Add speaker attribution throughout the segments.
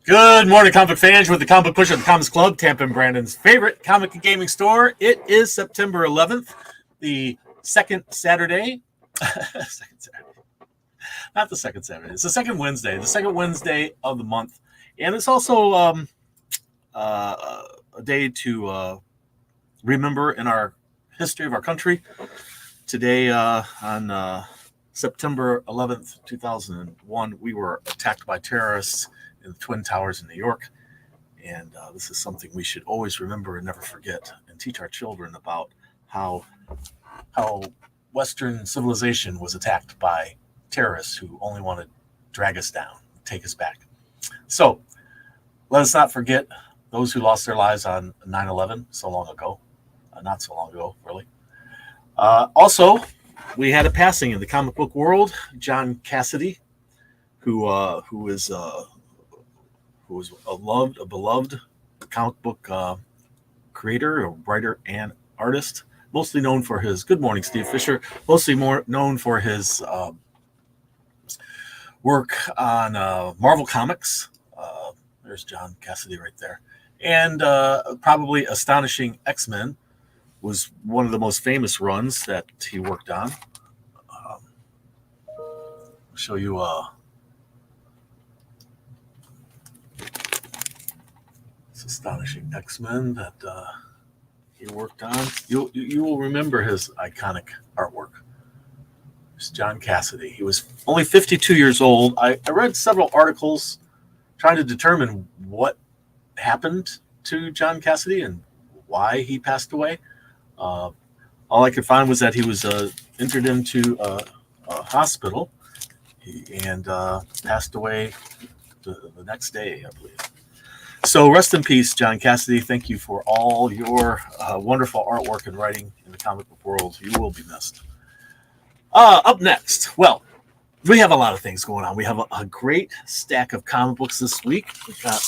Speaker 1: Good morning, comic fans. With the Comic Push at the Comics Club, Tampa and Brandon's favorite comic and gaming store. It is September 11th, the second Saturday. Not the second Saturday. It's the second Wednesday of the month. And it's also a day to remember in our history of our country. Today, on September 11th, 2001, we were attacked by terrorists in the Twin Towers in New York. And this is something we should always remember and never forget, and teach our children about how Western civilization was attacked by terrorists who only want to drag us down, take us back. So let us not forget those who lost their lives on 9/11 so long ago. Not so long ago, really. Also, we had a passing in the comic book world. John Cassaday, who was a beloved comic book creator, a writer, and artist. Mostly known for his Good Morning, Steve Fisher. Mostly more known for his work on Marvel Comics. There's John Cassaday right there, and probably Astonishing X-Men was one of the most famous runs that he worked on. I'll show you this Astonishing X-Men that he worked on. You will remember his iconic artwork. It's John Cassaday. He was only 52 years old. I read several articles trying to determine what happened to John Cassaday and why he passed away. All I could find was that he was entered into a hospital and passed away the next day, I believe. So rest in peace, John Cassaday. Thank you for all your wonderful artwork and writing in the comic book world. You will be missed. Up next, well, we have a lot of things going on. We have a great stack of comic books this week. We've got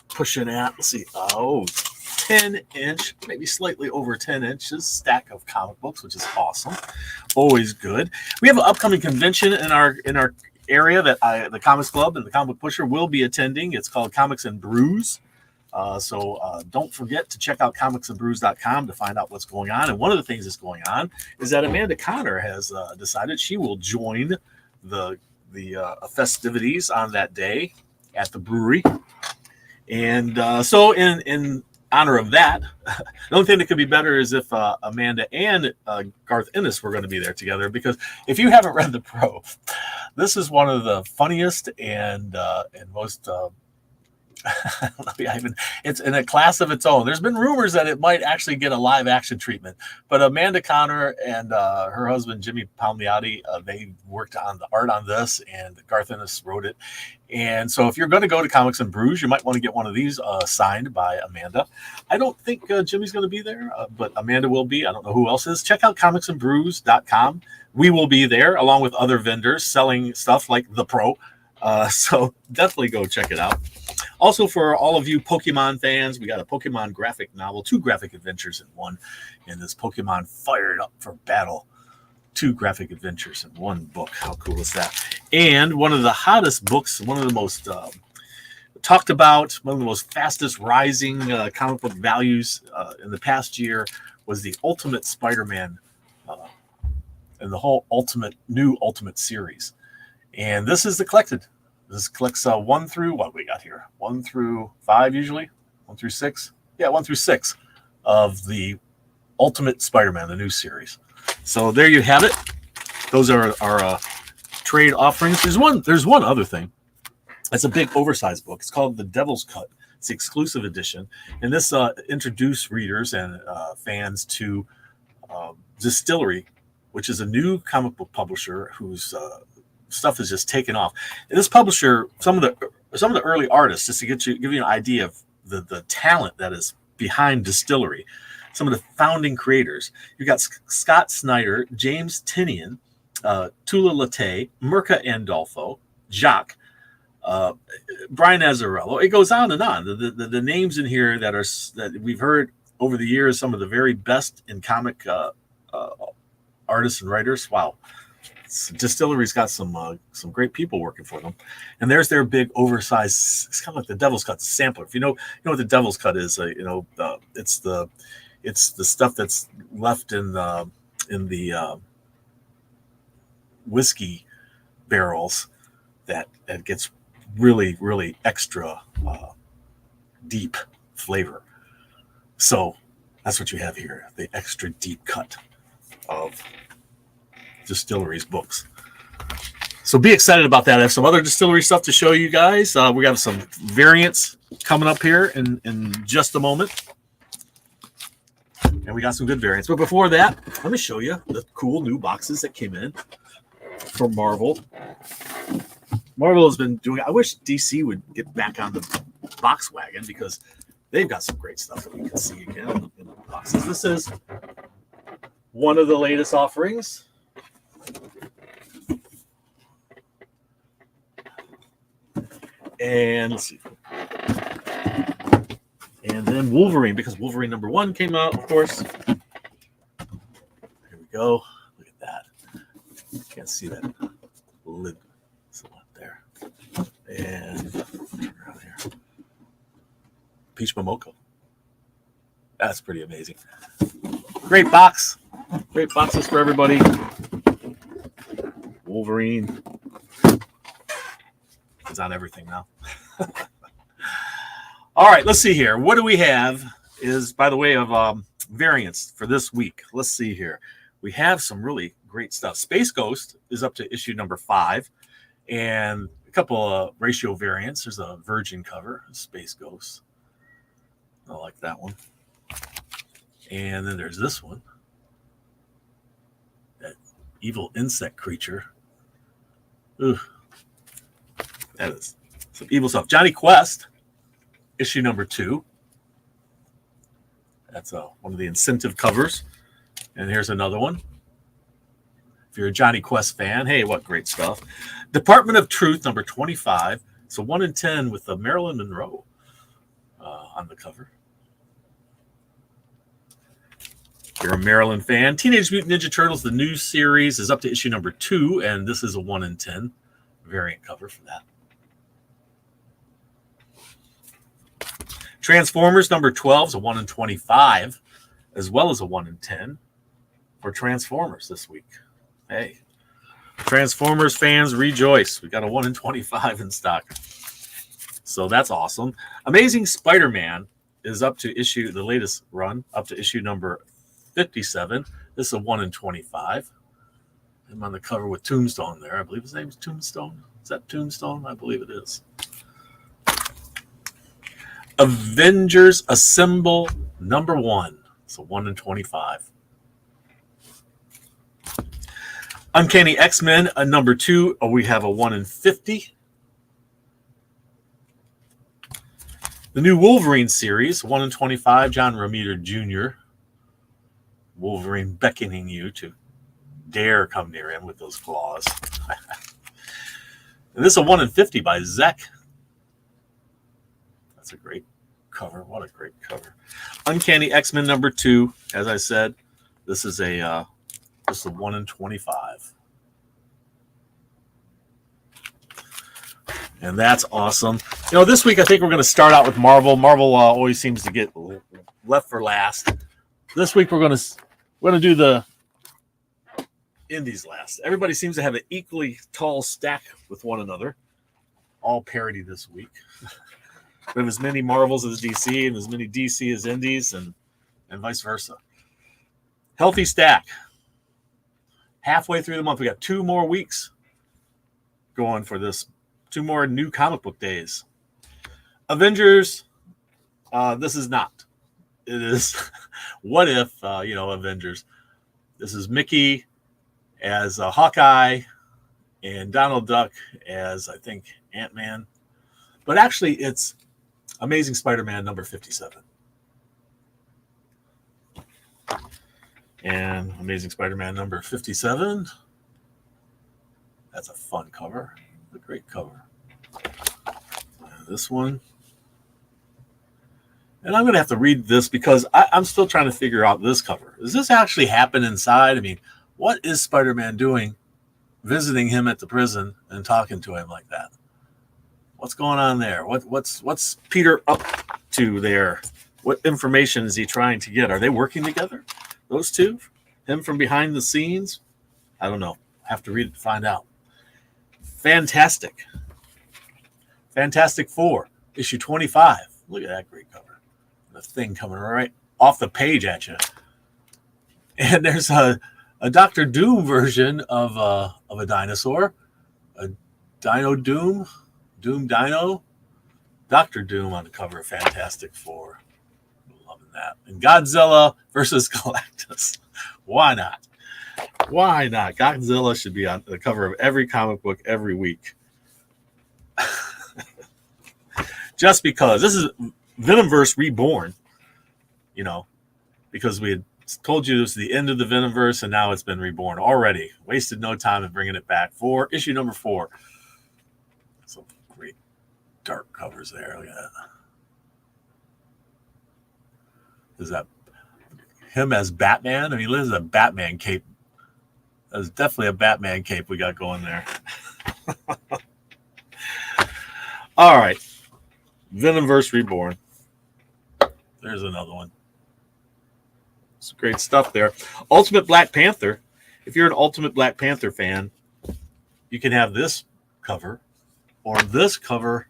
Speaker 1: pushing at, let's see, 10-inch, maybe slightly over 10 inches stack of comic books, which is awesome. Always good. We have an upcoming convention in our area that the Comics Club and the Comic Book Pusher will be attending. It's called Comics and Brews. So don't forget to check out comicsandbrews.com to find out what's going on. And one of the things that's going on is that Amanda Connor has decided she will join the festivities on that day at the brewery. And so in honor of that, the only thing that could be better is if Amanda and Garth Ennis were going to be there together, because if you haven't read the Pro, this is one of the funniest and most I don't know, it's in a class of its own. There's been rumors that it might actually get a live action treatment, but Amanda Connor and her husband Jimmy Palmiotti, they worked on the art on this, and Garth Ennis wrote it. And so if you're going to go to Comics and Brews, you might want to get one of these signed by Amanda. I don't think Jimmy's going to be there, but Amanda will be. I don't know who else is. Check out comicsandbrews.com. We will be there along with other vendors selling stuff like the Pro. So definitely go check it out. Also, for all of you Pokemon fans, we got a Pokemon graphic novel, 2 graphic adventures in one, and this Pokemon Fired Up for Battle. 2 graphic adventures in one book. How cool is that? And one of the hottest books, one of the most talked about, one of the most fastest rising comic book values in the past year was the Ultimate Spider-Man and the whole new Ultimate series. And this is the collected. This collects 1 through, what we got here? 1 through 5 usually? 1 through 6? Yeah, 1 through 6 of the Ultimate Spider-Man, the new series. So there you have it. Those are our trade offerings. There's one other thing. It's a big oversized book. It's called The Devil's Cut. It's the exclusive edition. And this introduced readers and fans to Distillery, which is a new comic book publisher whose stuff is just taken off. And this publisher, some of the early artists, just to give you an idea of the talent that is behind Distillery, some of the founding creators. You've got Scott Snyder, James Tinian, Tula Late, Mirka Andolfo, Jacques, Brian Azzarello. It goes on and on. The names in here that we've heard over the years, some of the very best in comic artists and writers. Wow. distillery's got some great people working for them, and there's their big oversized. It's kind of like the Devil's Cut sampler. If you know what the Devil's Cut is. It's the stuff that's left in the whiskey barrels that gets really, really extra deep flavor. So that's what you have here, the extra deep cut of distilleries books. So be excited about that. I have some other distillery stuff to show you guys. We have some variants coming up here in just a moment. And we got some good variants. But before that, let me show you the cool new boxes that came in from Marvel. Marvel has been doing, I wish DC would get back on the box wagon because they've got some great stuff that we can see again in the boxes. This is one of the latest offerings. And let's see. And then Wolverine, because Wolverine #1 came out, of course. Here we go. Look at that. Can't see that lid. It's up there. And turn around here. Peach Momoko. That's pretty amazing. Great box. Great boxes for everybody. Wolverine is on everything now. All right, let's see here. What do we have is, by the way of variants for this week. Let's see here. We have some really great stuff. Space Ghost is up to issue #5, and a couple of ratio variants. There's a Virgin cover, Space Ghost. I like that one. And then there's this one. That evil insect creature. Ooh. That is some evil stuff. Johnny Quest, issue #2. That's one of the incentive covers. And here's another one. If you're a Johnny Quest fan, hey, what great stuff. Department of Truth #25. So 1 in 10 with Marilyn Monroe on the cover. If you're a Marilyn fan, Teenage Mutant Ninja Turtles, the new series, is up to issue #2, and this is a 1 in 10 variant cover for that. Transformers #12 is a 1 in 25, as well as a 1 in 10 for Transformers this week. Hey, Transformers fans rejoice. We got a 1 in 25 in stock. So that's awesome. Amazing Spider-Man is up to issue, the latest run, up to issue #57. This is a 1 in 25. I'm on the cover with Tombstone there. I believe his name is Tombstone. Is that Tombstone? I believe it is. Avengers Assemble #1. So 1 in 25. Uncanny X-Men #2. We have a 1 in 50. The new Wolverine series, 1 in 25. John Romita Jr. Wolverine beckoning you to dare come near him with those claws. And this is a 1 in 50 by Zek. That's a great cover. What a great cover. Uncanny X-Men #2. As I said, this is a 1 in 25. And that's awesome. This week I think we're going to start out with Marvel. Marvel always seems to get left for last. This week we're going to do the indies last. Everybody seems to have an equally tall stack with one another. All parity this week. We have as many Marvels as DC and as many DC as indies and vice versa. Healthy stack. Halfway through the month, we got 2 more weeks going for this. 2 more new comic book days. Avengers, this is not. It is What If, Avengers. This is Mickey as Hawkeye and Donald Duck as, I think, Ant-Man. But actually, it's Amazing Spider-Man #57. And Amazing Spider-Man #57. That's a fun cover. A great cover. This one. And I'm going to have to read this because I'm still trying to figure out this cover. Does this actually happen inside? I mean, what is Spider-Man doing visiting him at the prison and talking to him like that. What's going on there? What's Peter up to there? What information is he trying to get? Are they working together? Those two? Him from behind the scenes? I don't know. Have to read it to find out. Fantastic. Fantastic Four, issue 25. Look at that great cover. The thing coming right off the page at you. And there's a Dr. Doom version of a dinosaur. A Dino Doom. Doom Dino. Dr. Doom on the cover of Fantastic Four. Loving that. And Godzilla versus Galactus. Why not? Why not? Godzilla should be on the cover of every comic book every week. Just because. This is Venomverse Reborn. You know, because we had told you this is the end of the Venomverse, and now it's been reborn already. Wasted no time in bringing it back for issue number 4. Some great dark covers there. Look at that. Is that him as Batman? I mean, this is a Batman cape. That's definitely a Batman cape we got going there. All right. Venomverse Reborn. There's another one. It's great stuff there. Ultimate Black Panther. If you're an Ultimate Black Panther fan, you can have this cover, or this cover,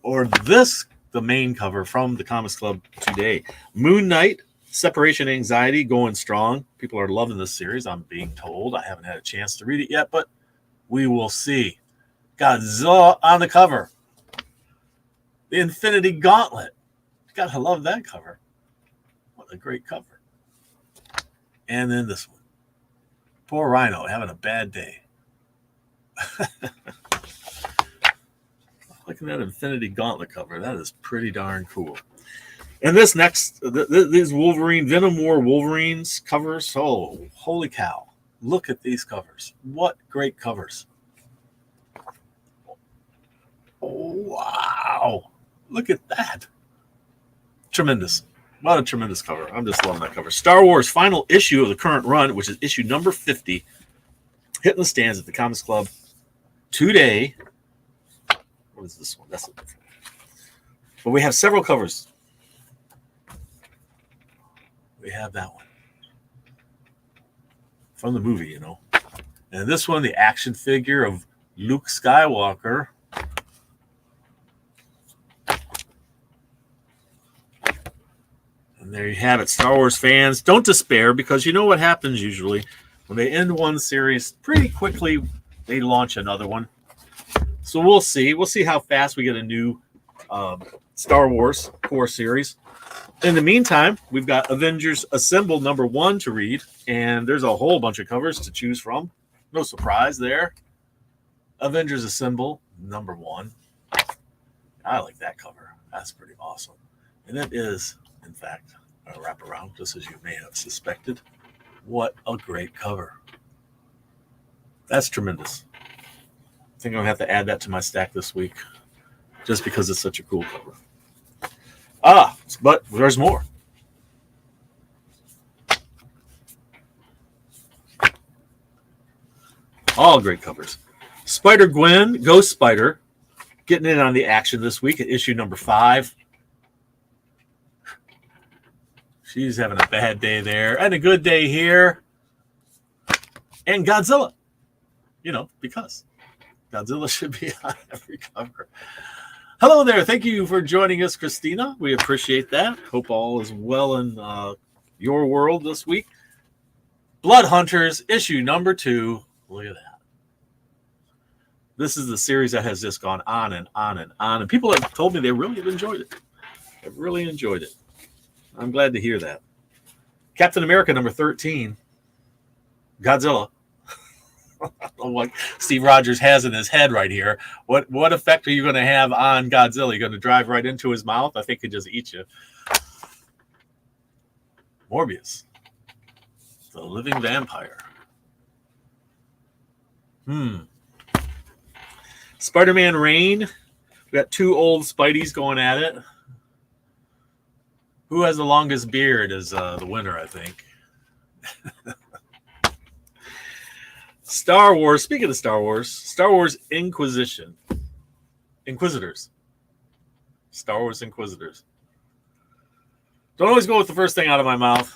Speaker 1: or this, the main cover from the Comics Club today. Moon Knight, Separation Anxiety, going strong. People are loving this series, I'm being told. I haven't had a chance to read it yet, but we will see. Godzilla on the cover. The Infinity Gauntlet. Gotta love that cover. What a great cover. And then this one. Poor Rhino having a bad day. Looking at Infinity Gauntlet cover, that is pretty darn cool. And this next, these Wolverine, Venom War Wolverines covers, oh, holy cow. Look at these covers. What great covers. Oh, wow. Look at that. Tremendous. What a tremendous cover. I'm just loving that cover. Star Wars final issue of the current run, which is issue number 50, hitting the stands at the Comics Club today. What is this one? That's it. But we have several covers. We have that one from the movie, you know. And this one, the action figure of Luke Skywalker. And there you have it, Star Wars fans. Don't despair, because you know what happens usually. When they end one series, pretty quickly they launch another one. So we'll see. We'll see how fast we get a new Star Wars core series. In the meantime, we've got Avengers Assemble number 1 to read, and there's a whole bunch of covers to choose from. No surprise there. Avengers Assemble number 1. I like that cover. That's pretty awesome. And it is, in fact, a wraparound, just as you may have suspected. What a great cover. That's tremendous. I think I'm going to have to add that to my stack this week, just because it's such a cool cover. But there's more. All great covers. Spider-Gwen, Ghost Spider, getting in on the action this week at issue number 5. She's having a bad day there and a good day here. And Godzilla. You know, because Godzilla should be on every cover. Hello there. Thank you for joining us, Christina. We appreciate that. Hope all is well in your world this week. Blood Hunters, issue number 2. Look at that. This is the series that has just gone on and on and on. And people have told me they really have enjoyed it. They've really enjoyed it. I'm glad to hear that. Captain America number 13. Godzilla. I don't know what Steve Rogers has in his head right here. What effect are you going to have on Godzilla? You're going to drive right into his mouth? I think he'd just eat you. Morbius. The living vampire. Spider-Man Reign. We got 2 old Spideys going at it. Who has the longest beard is the winner, I think. Star Wars. Speaking of Star Wars Inquisitors. Star Wars Inquisitors. Don't always go with the first thing out of my mouth.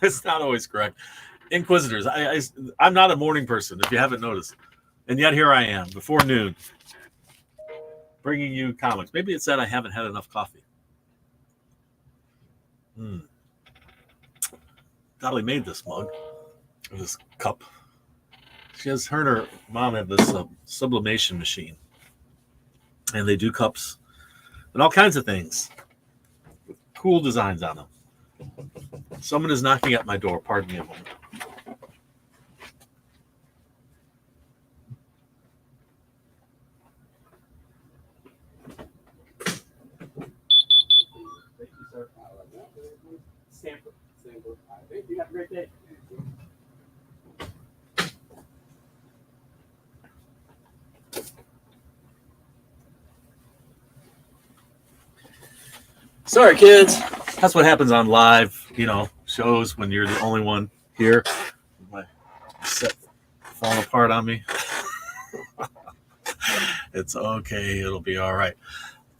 Speaker 1: It's not always correct. Inquisitors. I'm not a morning person, if you haven't noticed. And yet here I am, before noon, bringing you comics. Maybe it's that I haven't had enough coffee. Dolly made this mug, or this cup. She has, her and her mom have this sublimation machine. And they do cups and all kinds of things. With cool designs on them. Someone is knocking at my door. Pardon me a moment. Thank you, sir. Stanford. Thank you. Have a great day. Sorry, kids. That's what happens on live, shows when you're the only one here. My set falling apart on me. It's okay. It'll be all right.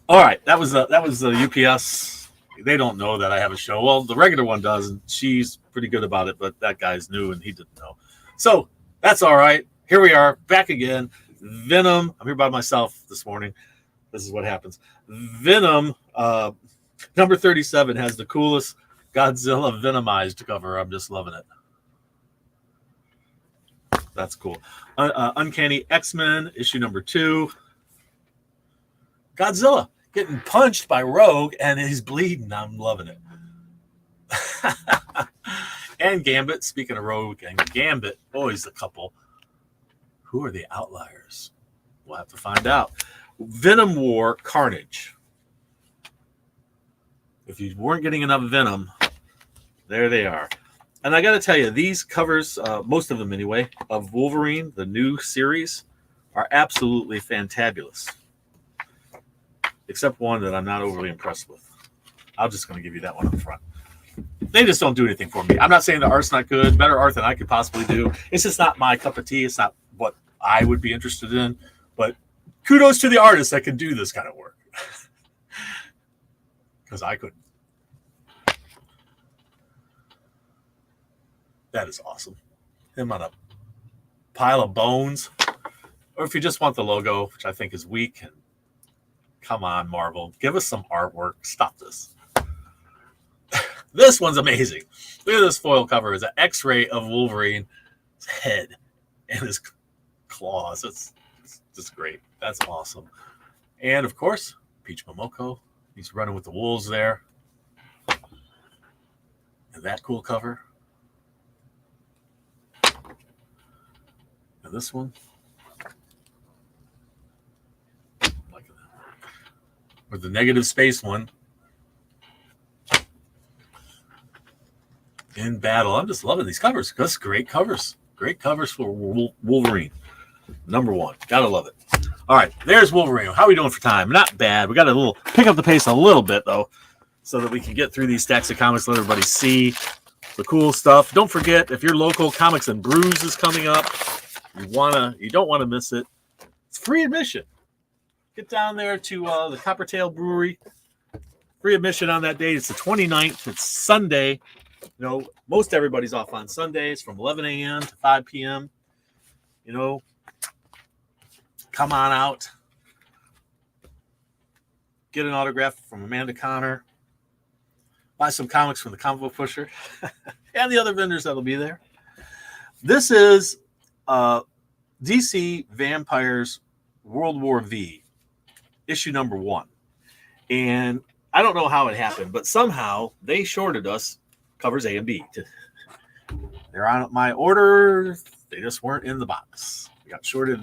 Speaker 1: All right. That was the UPS. They don't know that I have a show. Well, the regular one does, and she's pretty good about it, but that guy's new and he didn't know. So that's all right. Here we are, back again. Venom. I'm here by myself this morning. This is what happens. Venom, number 37, has the coolest Godzilla Venomized cover. I'm just loving it. That's cool. Uncanny X-Men, issue number 2. Godzilla getting punched by Rogue, and he's bleeding. I'm loving it. And Gambit. Speaking of Rogue and Gambit, always the couple. Who are the outliers? We'll have to find out. Venom War Carnage. If you weren't getting enough Venom, there they are. And I got to tell you, these covers, most of them anyway, of Wolverine, the new series, are absolutely fantabulous. Except one that I'm not overly impressed with. I'm just going to give you that one up front. They just don't do anything for me. I'm not saying the art's not good, better art than I could possibly do. It's just not my cup of tea. It's not what I would be interested in. But kudos to the artists that can do this kind of work. Because I couldn't. That is awesome. Him on a pile of bones. Or if you just want the logo, which I think is weak. And come on, Marvel. Give us some artwork. Stop this. This one's amazing. Look at this foil cover. It's an X-ray of Wolverine's head and his claws. It's just great. That's awesome. And, of course, Peach Momoko. He's running with the wolves there. And that cool cover. And this one. Like that. Or the negative space one. In battle. I'm just loving these covers. That's great covers. Great covers for Wolverine. Number 1. Gotta love it. All right, there's Wolverine. How are we doing for time? Not bad. We got to pick up the pace a little bit, though, so that we can get through these stacks of comics, let everybody see the cool stuff. Don't forget, if your local Comics and Brews is coming up, you don't want to miss it. It's free admission. Get down there to the Coppertail Brewery. Free admission on that date. It's the 29th. It's Sunday. Most everybody's off on Sundays from 11 a.m. to 5 p.m. Come on out. Get an autograph from Amanda Connor. Buy some comics from the Comic Book Pusher. And the other vendors that'll be there. This is DC Vampires World War V, issue number 1. And I don't know how it happened, but somehow they shorted us covers A and B. They're on my order. They just weren't in the box. We got shorted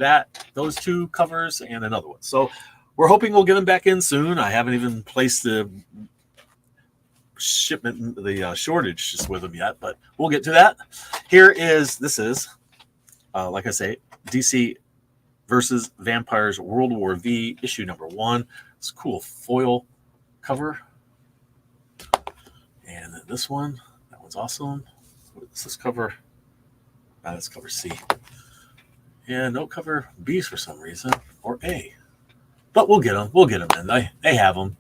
Speaker 1: those 2 covers and another one. So we're hoping we'll get them back in soon. I haven't even placed the shipment, the shortage just with them yet, but we'll get to that. This is, like I say, DC versus Vampires World War V, issue number 1. It's a cool foil cover. And then this one, that one's awesome. What is this cover? That's cover C. And no cover B's for some reason, or A. But we'll get them. We'll get them in. They have them.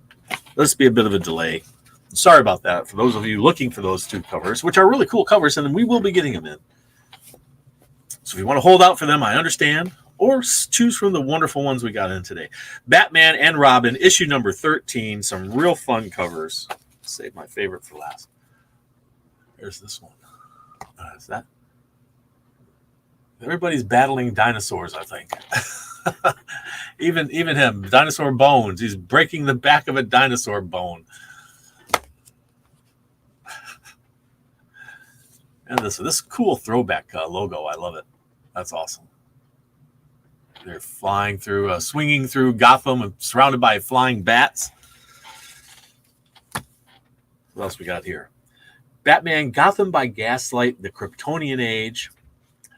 Speaker 1: There's be a bit of a delay. Sorry about that for those of you looking for those two covers, which are really cool covers, and we will be getting them in. So if you want to hold out for them, I understand. Or choose from the wonderful ones we got in today. Batman and Robin, issue number 13. Some real fun covers. Save my favorite for last. There's this one. Is that? Everybody's battling dinosaurs, I think. even him, dinosaur bones. He's breaking the back of a dinosaur bone. And this cool throwback logo. I love it. That's awesome. They're flying through, swinging through Gotham and surrounded by flying bats. What else we got here? Batman, Gotham by Gaslight, the Kryptonian Age.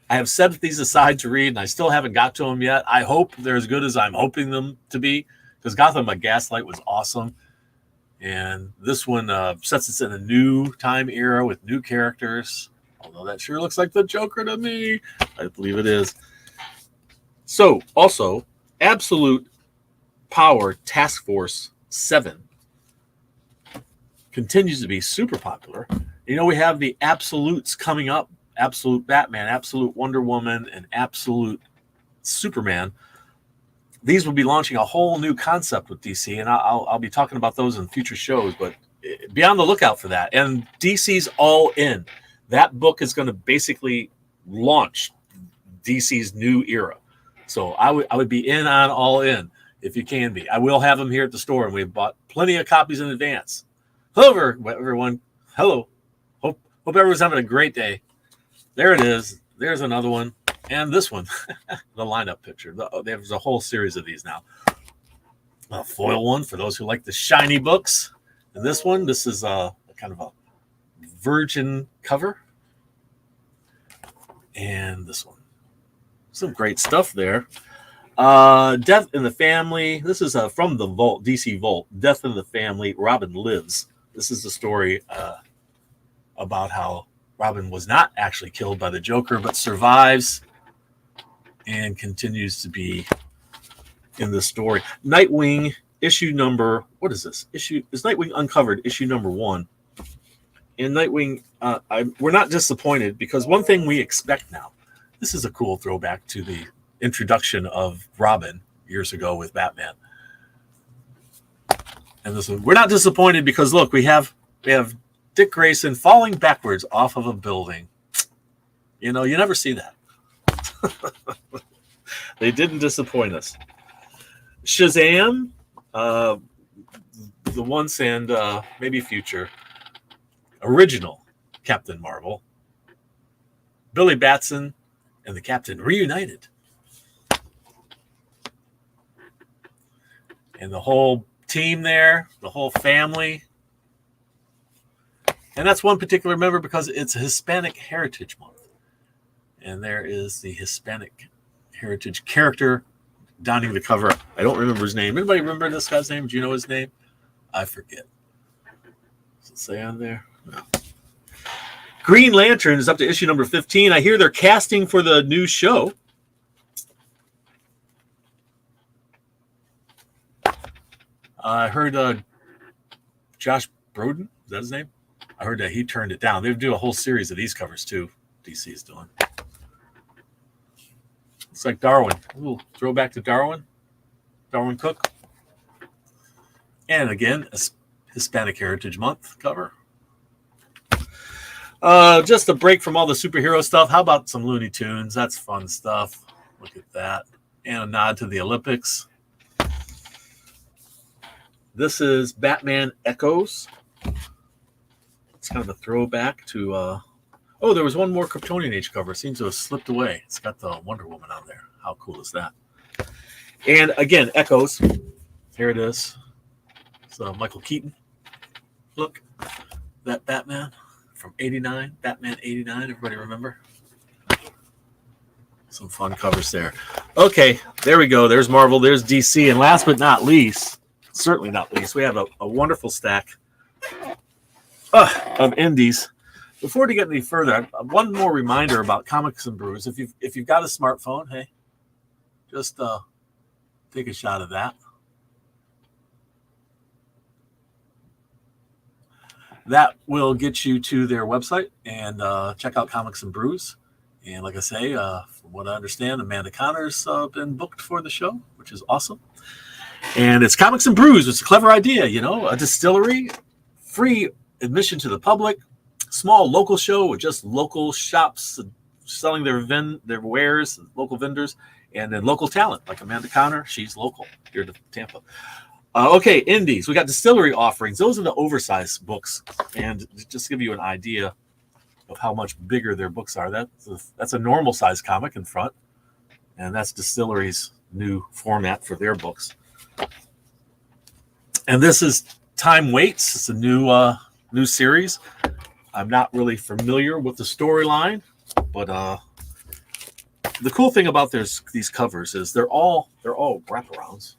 Speaker 1: I have set these aside to read, and I still haven't got to them yet. I hope they're as good as I'm hoping them to be, because Gotham by Gaslight was awesome. And this one sets us in a new time era with new characters. Although that sure looks like the Joker to me. I believe it is. So, also, Absolute Power Task Force 7 continues to be super popular. You know, we have the Absolutes coming up. Absolute Batman, Absolute Wonder Woman, and Absolute Superman. These will be launching a whole new concept with DC, and I'll be talking about those in future shows, but be on the lookout for that. And DC's all in. That book is going to basically launch DC's new era. So I would be in on all in if you can be. I will have them here at the store, and we've bought plenty of copies in advance. Hello, everyone. Hello. Hope everyone's having a great day. There it is. There's another one. And this one, the lineup picture. There's a whole series of these now. A foil one for those who like the shiny books. And this one, this is a kind of a virgin cover. And this one. Some great stuff there. Death in the Family. This is from the Vault, DC Vault. Death in the Family. Robin Lives. This is the story about how Robin was not actually killed by the Joker, but survives and continues to be in the story. Nightwing, issue number, what is this? Is Nightwing Uncovered, issue number 1. And Nightwing, we're not disappointed, because one thing we expect now, this is a cool throwback to the introduction of Robin years ago with Batman. And this one, we're not disappointed because look, we have Dick Grayson falling backwards off of a building. You know, you never see that. They didn't disappoint us. Shazam, the once and maybe future original Captain Marvel. Billy Batson and the Captain reunited. And the whole team there, the whole family. And that's one particular member because it's Hispanic Heritage Month. And there is the Hispanic Heritage character donning the cover. I don't remember his name. Anybody remember this guy's name? Do you know his name? I forget. Does it say on there? No. Green Lantern is up to issue number 15. I hear they're casting for the new show. I heard Josh Brolin, is that his name? I heard that he turned it down. They do a whole series of these covers too. DC's doing. It's like Darwin. Ooh, throwback to Darwin. Darwin Cook. And again, a Hispanic Heritage Month cover. Just a break from all the superhero stuff. How about some Looney Tunes? That's fun stuff. Look at that. And a nod to the Olympics. This is Batman Echoes. It's kind of a throwback to... oh, there was one more Kryptonian Age cover. It seems to have slipped away. It's got the Wonder Woman on there. How cool is that? And again, Echoes. Here it is. It's Michael Keaton. Look, that Batman from 89. Batman 89. Everybody remember? Some fun covers there. Okay, there we go. There's Marvel. There's DC. And last but not least, certainly not least, we have a wonderful stack of indies. Before we get any further, one more reminder about Comics and Brews. If you've got a smartphone, hey, Just take a shot of that. That will get you to their website and check out Comics and Brews. And like I say, from what I understand, Amanda Connor's been booked for the show, which is awesome. And it's Comics and Brews. It's a clever idea, a distillery, free admission to the public, small local show with just local shops selling their wares, local vendors, and then local talent like Amanda Connor. She's local here to Tampa. Okay, indies. We got distillery offerings. Those are the oversized books. And just to give you an idea of how much bigger their books are, that's a normal size comic in front. And that's distillery's new format for their books. And this is Time Waits. It's a new series. I'm not really familiar with the storyline, but the cool thing about these covers is they're all wraparounds.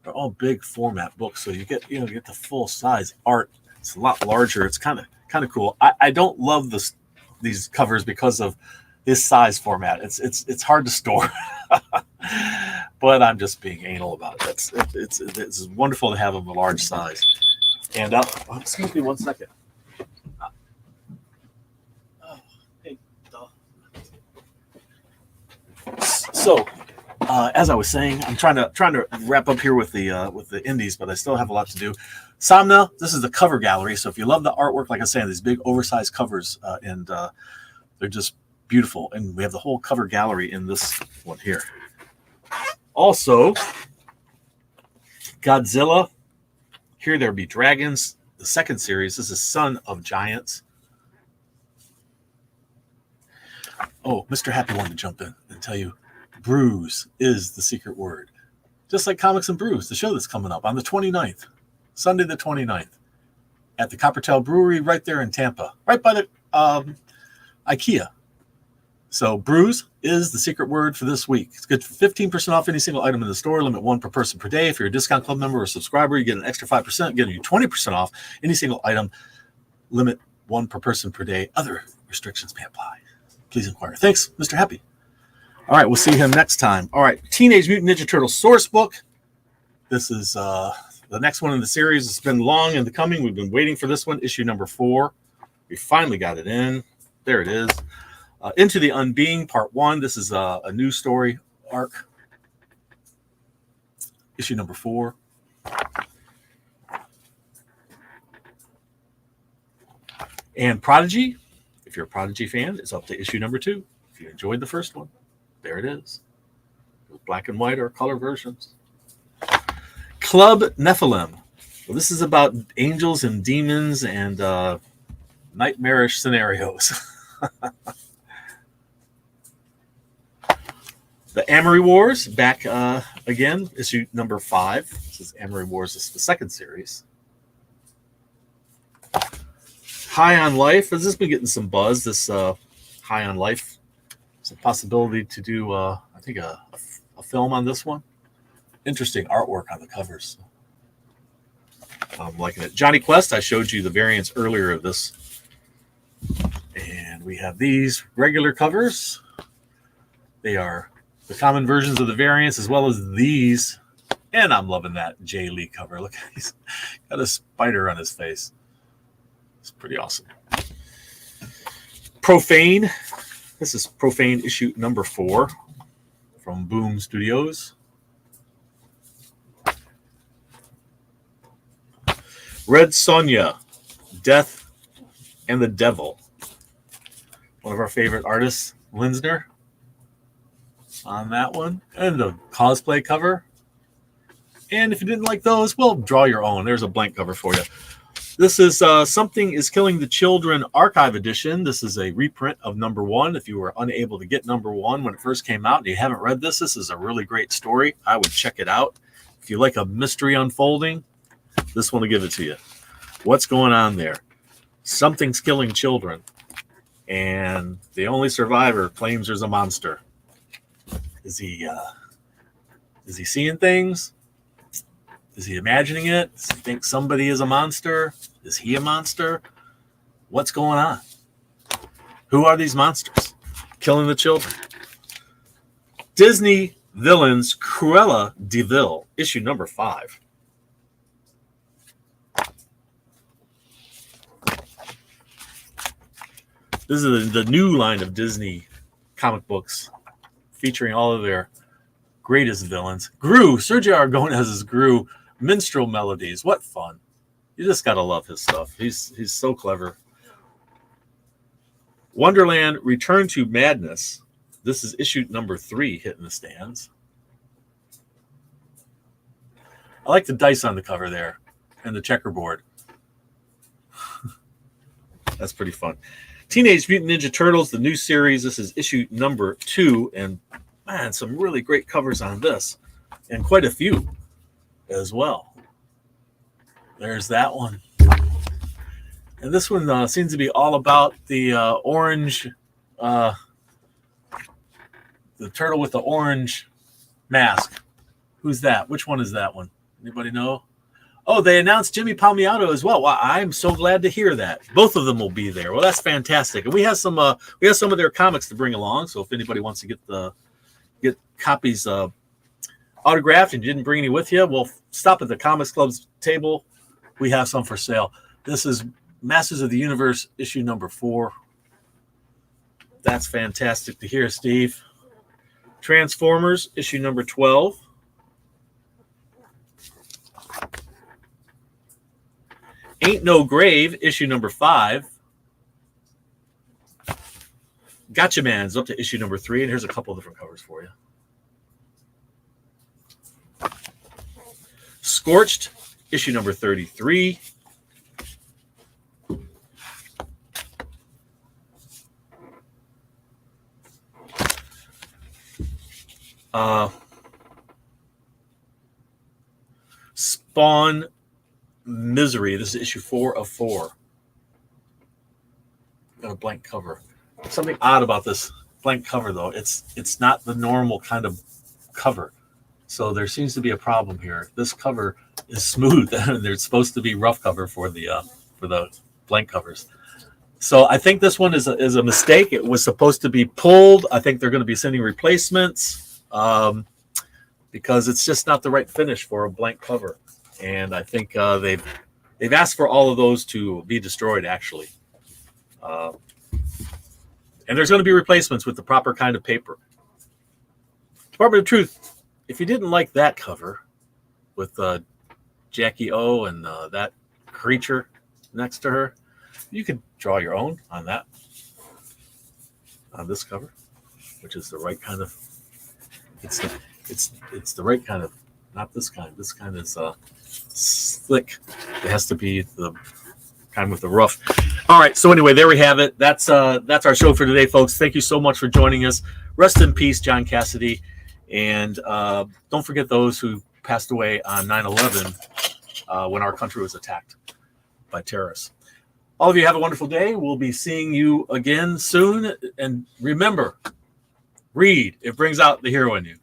Speaker 1: They're all big format books, so you get the full size art. It's a lot larger. It's kind of cool. I don't love these covers because of this size format. It's hard to store, but I'm just being anal about it. It's wonderful to have them a large size. And excuse me one second. So. As I was saying, I'm trying to wrap up here with the indies, but I still have a lot to do. Somna, this is the cover gallery. So if you love the artwork, like I say, these big oversized covers, and they're just beautiful. And we have the whole cover gallery in this one here. Also, Godzilla, Here There Be Dragons, the second series. This is Son of Giants. Oh, Mr. Happy wanted to jump in and tell you, Brews is the secret word. Just like Comics and Brews, the show that's coming up on the 29th, Sunday the 29th, at the Coppertail Brewery right there in Tampa, right by the IKEA. So Brews is the secret word for this week. It's good for 15% off any single item in the store, limit one per person per day. If you're a discount club member or subscriber, you get an extra 5%, getting you 20% off any single item, limit one per person per day. Other restrictions may apply. Please inquire. Thanks, Mr. Happy. All right, we'll see him next time. All right, Teenage Mutant Ninja Turtles source book. This is the next one in the series. It's been long in the coming. We've been waiting for this one, issue number 4. We finally got it in. There it is. Into the Unbeing, part 1. This is a new story arc. Issue number 4. And Prodigy, if you're a Prodigy fan, it's up to issue number 2. If you enjoyed the first one, there it is. Black and white or color versions. Club Nephilim. Well, this is about angels and demons and nightmarish scenarios. The Amory Wars, back again, issue number 5. This is Amory Wars. This is the second series. High on Life. Has this been getting some buzz? This High on Life. It's a possibility to do, I think, a film on this one. Interesting artwork on the covers. I'm liking it. Johnny Quest, I showed you the variants earlier of this. And we have these regular covers. They are the common versions of the variants as well as these. And I'm loving that Jay Lee cover. Look, he's got a spider on his face. It's pretty awesome. Profane. This is Profane issue number 4 from Boom Studios. Red Sonja, Death and the Devil. One of our favorite artists, Linsner, on that one. And the cosplay cover. And if you didn't like those, well, draw your own. There's a blank cover for you. This is Something is Killing the Children Archive Edition. This is a reprint of number 1. If you were unable to get number 1 when it first came out and you haven't read this, this is a really great story. I would check it out. If you like a mystery unfolding, this one will give it to you. What's going on there? Something's killing children, and the only survivor claims there's a monster. Is he seeing things? Is he imagining it? Does he think somebody is a monster? Is he a monster? What's going on? Who are these monsters killing the children? Disney Villains Cruella de Vil, issue number 5. This is the new line of Disney comic books featuring all of their greatest villains. Gru, Sergio Aragonés's Gru, minstrel melodies. What fun. You just got to love his stuff. He's so clever. Wonderland Return to Madness. This is issue number 3 hitting the stands. I like the dice on the cover there and the checkerboard. That's pretty fun. Teenage Mutant Ninja Turtles, the new series. This is issue number 2. And, man, some really great covers on this. And quite a few as well. There's that one. And this one seems to be all about the orange, the turtle with the orange mask. Who's that? Which one is that one? Anybody know? Oh, they announced Jimmy Palmiotti as well. Wow, I'm so glad to hear that. Both of them will be there. Well, that's fantastic. And we have some of their comics to bring along. So if anybody wants to get copies autographed and you didn't bring any with you, well, stop at the Comics Club's table. We have some for sale. This is Masters of the Universe, issue number 4. That's fantastic to hear, Steve. Transformers, issue number 12. Ain't No Grave, issue number 5. Gotcha Man's up to issue number 3, and here's a couple of different covers for you. Scorched, issue number 33. Spawn Misery. This is issue 4 of 4. Got a blank cover. Something odd about this blank cover, though. It's not the normal kind of cover. So there seems to be a problem here. This cover is smooth, and there's supposed to be rough cover for the blank covers. So I think this one is a mistake. It was supposed to be pulled. I think they're going to be sending replacements because it's just not the right finish for a blank cover. And I think they've asked for all of those to be destroyed, actually. And there's going to be replacements with the proper kind of paper. Department of Truth, if you didn't like that cover with Jackie O and that creature next to her, you could draw your own on that, on this cover, which is the right kind of. It's the right kind of, not this kind. This kind is slick. It has to be the kind with the rough. All right. So anyway, there we have it. That's our show for today, folks. Thank you so much for joining us. Rest in peace, John Cassaday. And don't forget those who passed away on 9/11 when our country was attacked by terrorists. All of you have a wonderful day. We'll be seeing you again soon. And remember, read. It brings out the hero in you.